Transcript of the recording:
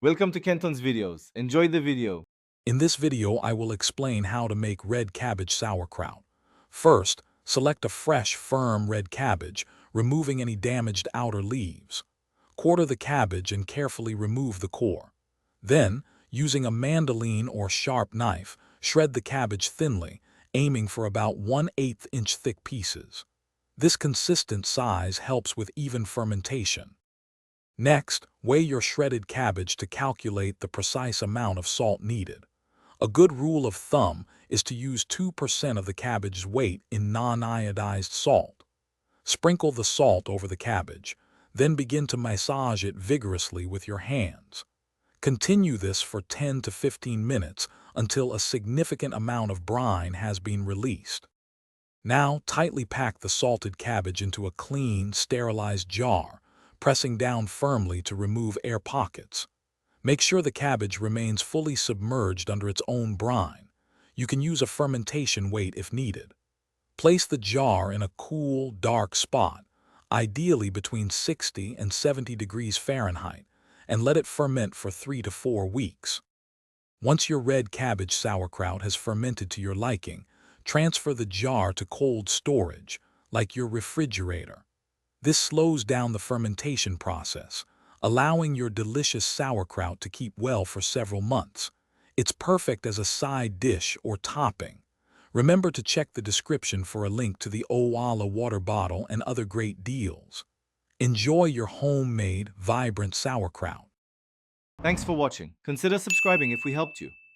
Welcome to Kenton's videos. Enjoy the video. In this video, I will explain how to make red cabbage sauerkraut. First, select a fresh, firm red cabbage, removing any damaged outer leaves. Quarter the cabbage and carefully remove the core. Then, using a mandoline or sharp knife, shred the cabbage thinly, aiming for about 1/8 inch thick pieces. This consistent size helps with even fermentation. Next, weigh your shredded cabbage to calculate the precise amount of salt needed. A good rule of thumb is to use 2% of the cabbage's weight in non-iodized salt. Sprinkle the salt over the cabbage, then begin to massage it vigorously with your hands. Continue this for 10 to 15 minutes until a significant amount of brine has been released. Now, tightly pack the salted cabbage into a clean, sterilized jar, pressing down firmly to remove air pockets. Make sure the cabbage remains fully submerged under its own brine. You can use a fermentation weight if needed. Place the jar in a cool, dark spot, ideally between 60 and 70 degrees Fahrenheit, and let it ferment for 3 to 4 weeks. Once your red cabbage sauerkraut has fermented to your liking, transfer the jar to cold storage, like your refrigerator. This slows down the fermentation process, allowing your delicious sauerkraut to keep well for several months. It's perfect as a side dish or topping. Remember to check the description for a link to the Owala water bottle and other great deals. Enjoy your homemade, vibrant sauerkraut. Thanks for watching. Consider subscribing if we helped you.